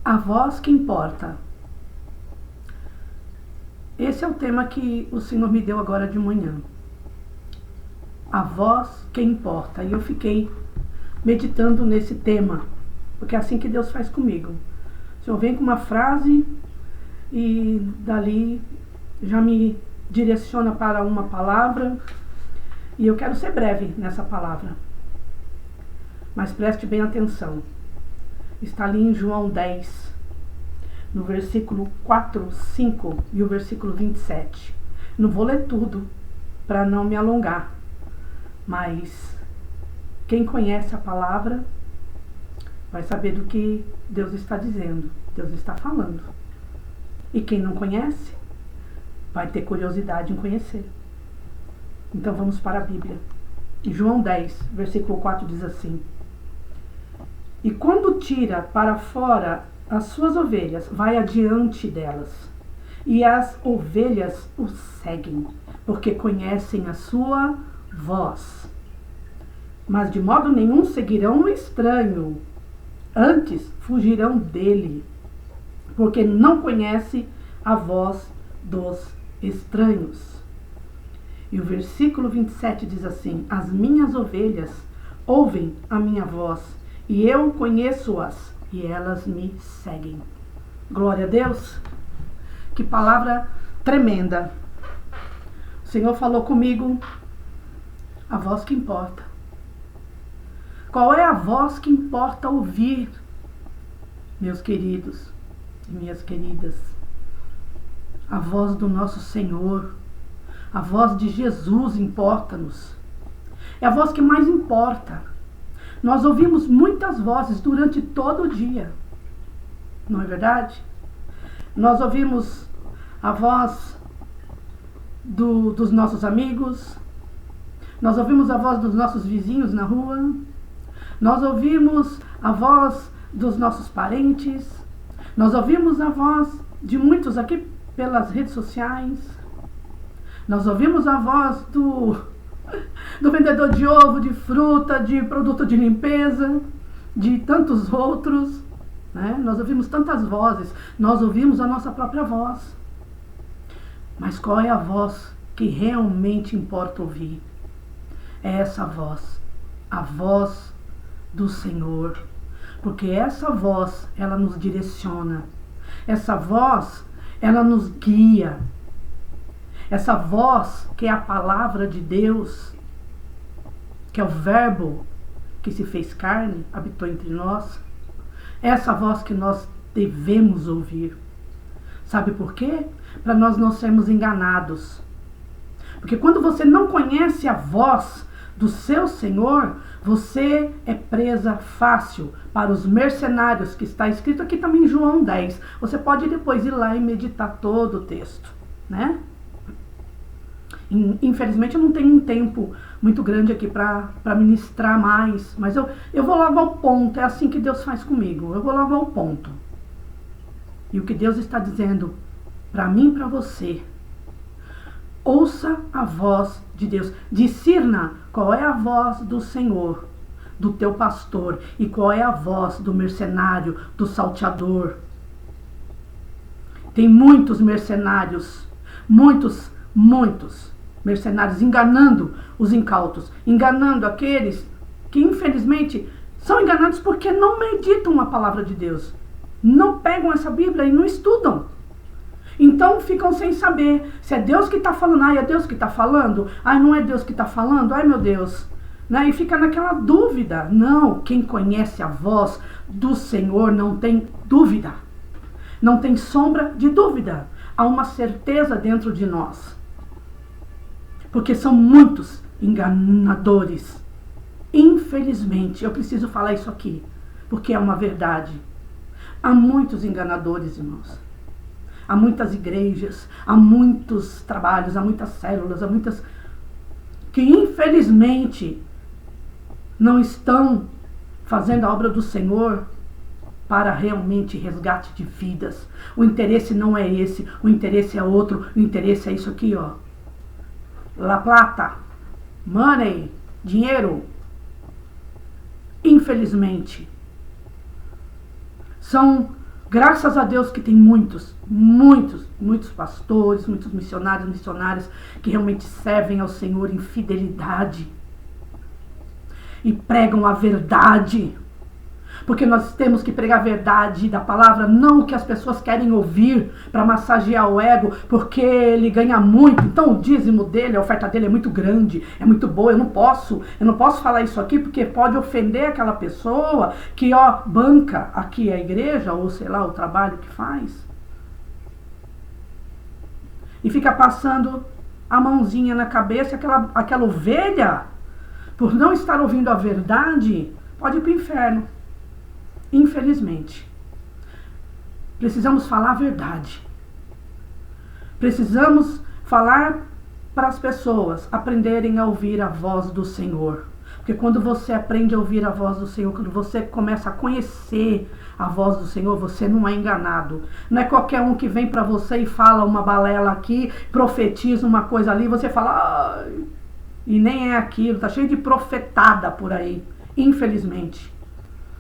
A voz que importa. Esse é o tema que o Senhor me deu agora de manhã. A voz que importa. E eu fiquei meditando nesse tema, porque é assim que Deus faz comigo. O Senhor vem com uma frase e dali já me direciona para uma palavra, e eu quero ser breve nessa palavra. Mas preste bem atenção. Está ali em João 10, no versículo 4, 5 e o versículo 27. Não vou ler tudo para não me alongar, mas quem conhece a palavra vai saber do que Deus está dizendo, Deus está falando. E quem não conhece vai ter curiosidade em conhecer. Então vamos para a Bíblia. João 10, versículo 4 diz assim: E quando tira para fora as suas ovelhas, vai adiante delas, e as ovelhas o seguem, porque conhecem a sua voz. Mas de modo nenhum seguirão o estranho, antes fugirão dele, porque não conhece a voz dos estranhos. E o versículo 27 diz assim: As minhas ovelhas ouvem a minha voz, e eu conheço-as, e elas me seguem. Glória a Deus! Que palavra tremenda! O Senhor falou comigo, a voz que importa. Qual é a voz que importa ouvir, meus queridos e minhas queridas? A voz do nosso Senhor, a voz de Jesus importa-nos. É a voz que mais importa. Nós ouvimos muitas vozes durante todo o dia, não é verdade? Nós ouvimos a voz dos nossos amigos, nós ouvimos a voz dos nossos vizinhos na rua, nós ouvimos a voz dos nossos parentes, nós ouvimos a voz de muitos aqui pelas redes sociais, nós ouvimos a voz do vendedor de ovo, de fruta, de produto de limpeza, de tantos outros, né? Nós ouvimos tantas vozes, nós ouvimos a nossa própria voz. Mas qual é a voz que realmente importa ouvir? É essa voz, a voz do Senhor, porque essa voz, ela nos direciona, essa voz, ela nos guia. Essa voz que é a palavra de Deus, que é o verbo que se fez carne, habitou entre nós, é essa voz que nós devemos ouvir. Sabe por quê? Para nós não sermos enganados. Porque quando você não conhece a voz do seu Senhor, você é presa fácil para os mercenários, que está escrito aqui também em João 10. Você pode depois ir lá e meditar todo o texto, né? Infelizmente eu não tenho um tempo muito grande aqui para ministrar mais, mas eu vou logo ao ponto. É assim que Deus faz comigo, eu vou logo ao ponto. E o que Deus está dizendo para mim e para você: ouça a voz de Deus, discirna qual é a voz do Senhor, do teu pastor, e qual é a voz do mercenário, do salteador. Tem muitos mercenários, muitos mercenários enganando os incautos, enganando aqueles que infelizmente são enganados porque não meditam a palavra de Deus, não pegam essa Bíblia e não estudam. Então ficam sem saber se é Deus que está falando. Ai, é Deus que está falando? Ai, não é Deus que está falando? Ai, meu Deus, né? E fica naquela dúvida. Não, quem conhece a voz do Senhor não tem dúvida, não tem sombra de dúvida. Há uma certeza dentro de nós, porque são muitos enganadores. Infelizmente, eu preciso falar isso aqui, porque é uma verdade. Há muitos enganadores, irmãos. Há muitas igrejas, há muitos trabalhos, há muitas células, há muitas que infelizmente não estão fazendo a obra do Senhor para realmente resgate de vidas. O interesse não é esse, o interesse é outro, o interesse é isso aqui, ó. La plata, money, dinheiro. Infelizmente, são Graças a Deus que tem muitos pastores, muitos missionários, missionárias que realmente servem ao Senhor em fidelidade e pregam a verdade. Porque nós temos que pregar a verdade da palavra, não o que as pessoas querem ouvir para massagear o ego, porque ele ganha muito, então o dízimo dele, a oferta dele é muito grande, é muito boa, eu não posso falar isso aqui porque pode ofender aquela pessoa que banca aqui a igreja, ou sei lá, o trabalho que faz. E fica passando a mãozinha na cabeça, aquela ovelha, por não estar ouvindo a verdade, pode ir para o inferno. Infelizmente, precisamos falar a verdade. Precisamos falar para as pessoas aprenderem a ouvir a voz do Senhor. Porque quando você aprende a ouvir a voz do Senhor, quando você começa a conhecer a voz do Senhor, você não é enganado. Não é qualquer um que vem para você e fala uma balela aqui, profetiza uma coisa ali, você fala, e nem é aquilo, tá cheio de profetada por aí, infelizmente.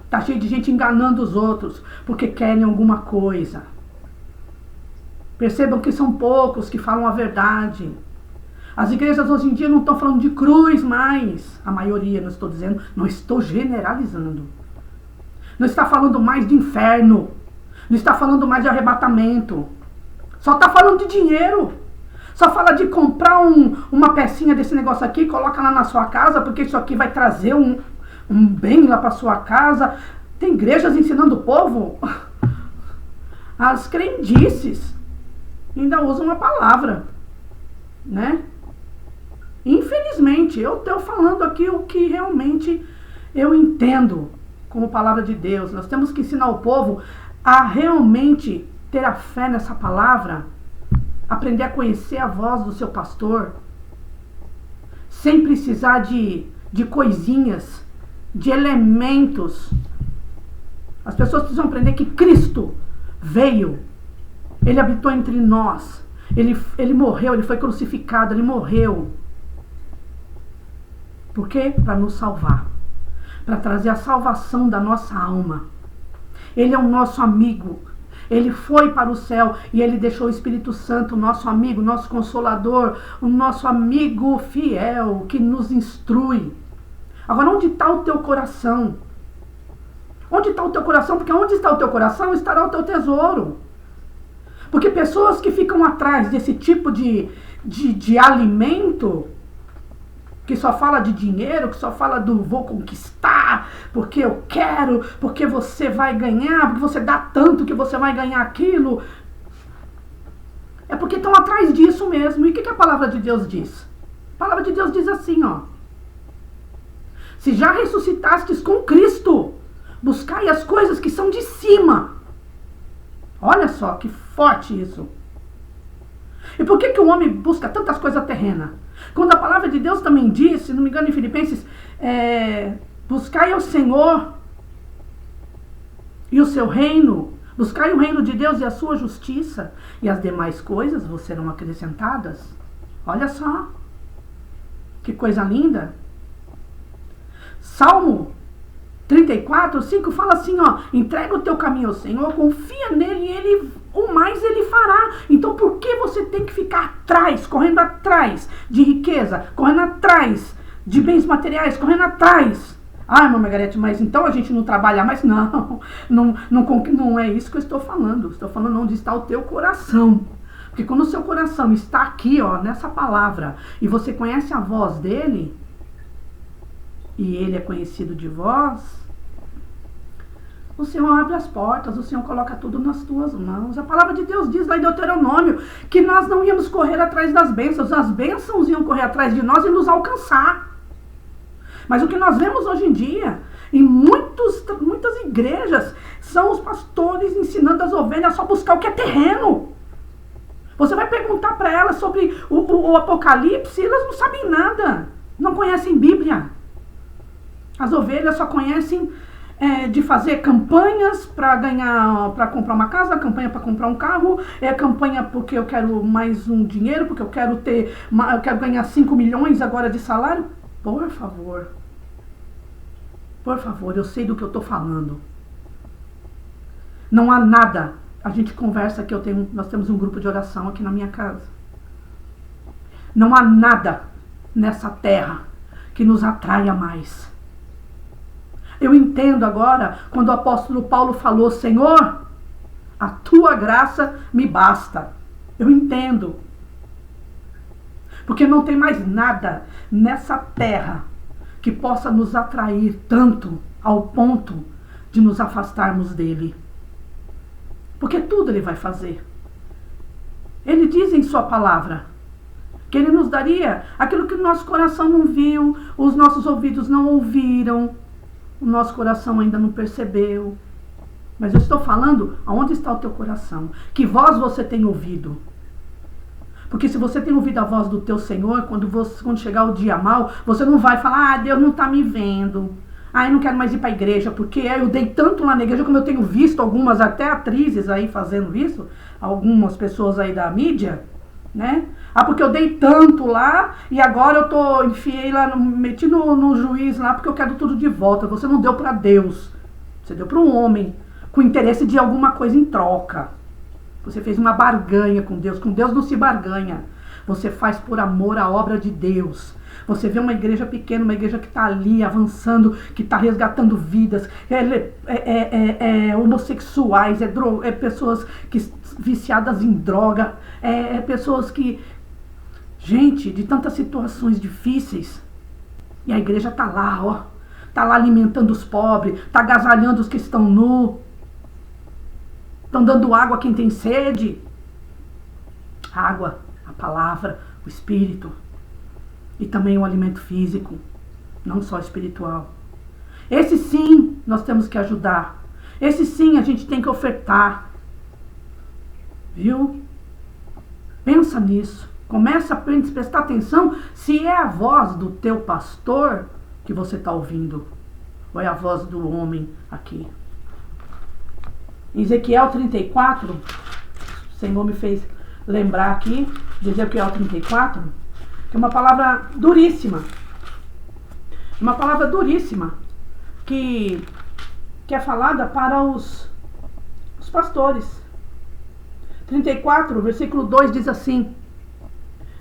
Tá cheio de gente enganando os outros porque querem alguma coisa. Percebam que são poucos que falam a verdade. As igrejas hoje em dia não estão falando de cruz mais. A maioria, não estou dizendo, não estou generalizando. Não está falando mais de inferno. Não está falando mais de arrebatamento. Só está falando de dinheiro. Só fala de comprar uma pecinha desse negócio aqui e coloca lá na sua casa, porque isso aqui vai trazer um bem lá para sua casa. Tem igrejas ensinando o povo as crendices. Ainda usam a palavra, né? Infelizmente, eu estou falando aqui o que realmente eu entendo como palavra de Deus. Nós temos que ensinar o povo a realmente ter a fé nessa palavra, aprender a conhecer a voz do seu pastor, sem precisar de coisinhas, de elementos. As pessoas precisam aprender que Cristo veio, Ele habitou entre nós, Ele morreu, Ele foi crucificado, Ele morreu. Por quê? Para nos salvar, para trazer a salvação da nossa alma. Ele é o nosso amigo. Ele foi para o céu e Ele deixou o Espírito Santo, nosso amigo, nosso consolador, o nosso amigo fiel, que nos instrui. Agora, onde está o teu coração? Onde está o teu coração? Porque onde está o teu coração, estará o teu tesouro. Porque pessoas que ficam atrás desse tipo de alimento, que só fala de dinheiro, que só fala do vou conquistar, porque eu quero, porque você vai ganhar, porque você dá tanto que você vai ganhar aquilo. É porque estão atrás disso mesmo. E o que a palavra de Deus diz? A palavra de Deus diz assim, se já ressuscitastes com Cristo, buscai as coisas que são de cima. Olha só, que forte isso. E por que o homem busca tantas coisas terrenas? Quando a palavra de Deus também diz, se não me engano em Filipenses, buscai ao Senhor e o seu reino, buscai o reino de Deus e a sua justiça, e as demais coisas vos serão acrescentadas. Olha só, que coisa linda. Salmo 34, 5 fala assim, entrega o teu caminho ao Senhor, confia nele e o mais ele fará. Então por que você tem que ficar atrás, correndo atrás de riqueza, correndo atrás de bens materiais, correndo atrás? Irmã Margarete, mas então a gente não trabalha mais? Não é isso que eu estou falando. Estou falando onde está o teu coração. Porque quando o seu coração está aqui, nessa palavra, e você conhece a voz dele, e ele é conhecido de vós, o Senhor abre as portas, o Senhor coloca tudo nas tuas mãos. A palavra de Deus diz lá em Deuteronômio que nós não íamos correr atrás das bênçãos, as bênçãos iam correr atrás de nós e nos alcançar. Mas o que nós vemos hoje em dia, em muitas igrejas, são os pastores ensinando as ovelhas a só buscar o que é terreno. Você vai perguntar para elas sobre o Apocalipse, elas não sabem nada, não conhecem Bíblia. As ovelhas só conhecem de fazer campanhas para comprar uma casa, campanha para comprar um carro, campanha porque eu quero mais um dinheiro, porque eu quero ganhar 5 milhões agora de salário. Por favor, eu sei do que eu estou falando. Não há nada. A gente conversa aqui, nós temos um grupo de oração aqui na minha casa. Não há nada nessa terra que nos atraia mais. Eu entendo agora quando o apóstolo Paulo falou: Senhor, a tua graça me basta. Eu entendo. Porque não tem mais nada nessa terra que possa nos atrair tanto ao ponto de nos afastarmos dele. Porque tudo ele vai fazer. Ele diz em sua palavra que ele nos daria aquilo que o nosso coração não viu, os nossos ouvidos não ouviram, o nosso coração ainda não percebeu. Mas eu estou falando aonde está o teu coração. Que voz você tem ouvido? Porque se você tem ouvido a voz do teu Senhor, quando chegar o dia mau, você não vai falar: Deus não está me vendo. Eu não quero mais ir para a igreja, porque eu dei tanto lá na igreja, como eu tenho visto algumas, até atrizes aí fazendo isso, algumas pessoas aí da mídia, né? Porque eu dei tanto lá, e agora eu enfiei lá, meti no juiz lá, porque eu quero tudo de volta. Você não deu para Deus, você deu para um homem, com interesse de alguma coisa em troca. Você fez uma barganha com Deus não se barganha. Você faz por amor à obra de Deus. Você vê uma igreja pequena, uma igreja que está ali avançando, que está resgatando vidas, homossexuais, pessoas viciadas em droga, pessoas que... Gente, de tantas situações difíceis, e a igreja está lá, está lá alimentando os pobres, está agasalhando os que estão nus, estão dando água a quem tem sede. Água, a palavra, o Espírito. E também o alimento físico, não só espiritual. Esse sim nós temos que ajudar. Esse sim a gente tem que ofertar. Viu? Pensa nisso. Começa a prestar atenção se é a voz do teu pastor que você está ouvindo. Ou é a voz do homem aqui. Em Ezequiel 34, o Senhor me fez lembrar aqui, de Ezequiel 34, que é uma palavra duríssima. Uma palavra duríssima que é falada para os pastores. 34, versículo 2 diz assim: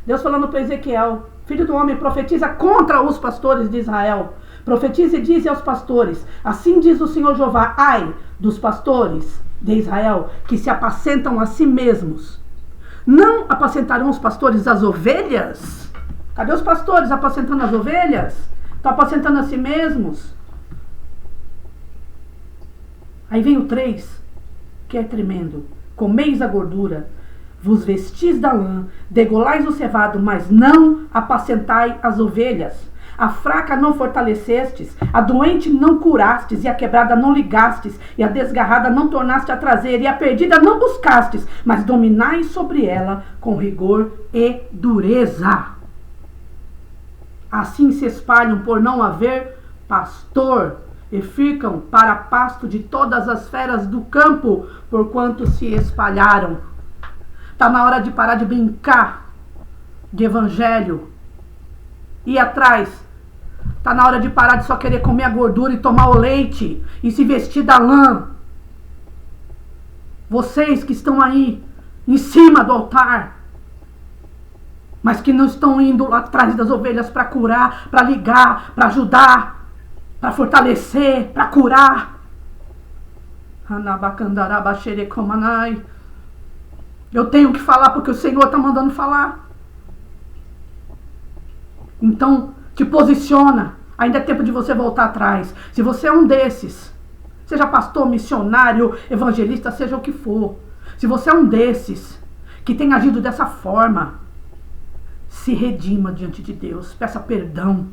Deus falando para Ezequiel: Filho do homem, profetiza contra os pastores de Israel. Profetiza e diz aos pastores: Assim diz o Senhor Jeová: Ai dos pastores de Israel, que se apacentam a si mesmos. Não apacentarão os pastores as ovelhas? Cadê os pastores apacentando as ovelhas? Estão apacentando a si mesmos. Aí vem o 3, que é tremendo. Comeis a gordura, vos vestis da lã, degolais o cevado, mas não apacentai as ovelhas. A fraca não fortalecestes, a doente não curastes, e a quebrada não ligastes, e a desgarrada não tornaste a trazer, e a perdida não buscastes, mas dominais sobre ela com rigor e dureza. Assim se espalham por não haver pastor, e ficam para pasto de todas as feras do campo, porquanto se espalharam. Está na hora de parar de brincar de evangelho, ir atrás. Está na hora de parar de só querer comer a gordura e tomar o leite e se vestir da lã. Vocês que estão aí em cima do altar, mas que não estão indo lá atrás das ovelhas para curar, para ligar, para ajudar, para fortalecer, para curar. Eu tenho que falar porque o Senhor está mandando falar. Então, te posiciona. Ainda é tempo de você voltar atrás. Se você é um desses, seja pastor, missionário, evangelista, seja o que for. Se você é um desses que tem agido dessa forma, se redima diante de Deus. Peça perdão.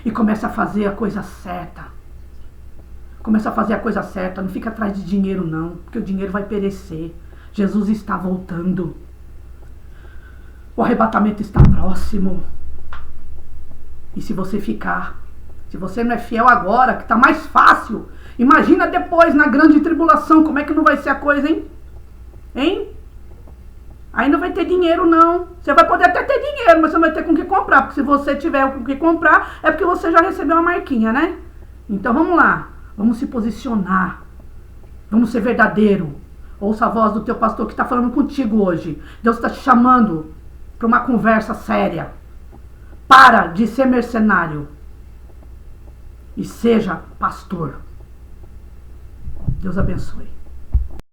E comece a fazer a coisa certa. Comece a fazer a coisa certa. Não fica atrás de dinheiro não, porque o dinheiro vai perecer. Jesus está voltando. O arrebatamento está próximo. E se você ficar, se você não é fiel agora, que está mais fácil, imagina depois, na grande tribulação, como é que não vai ser a coisa, hein? Hein? Aí não vai ter dinheiro, não. Você vai poder até ter dinheiro, mas você não vai ter com o que comprar. Porque se você tiver com o que comprar, é porque você já recebeu uma marquinha, né? Então vamos lá. Vamos se posicionar. Vamos ser verdadeiro. Ouça a voz do teu pastor que está falando contigo hoje. Deus está te chamando para uma conversa séria. Para de ser mercenário e seja pastor. Deus abençoe.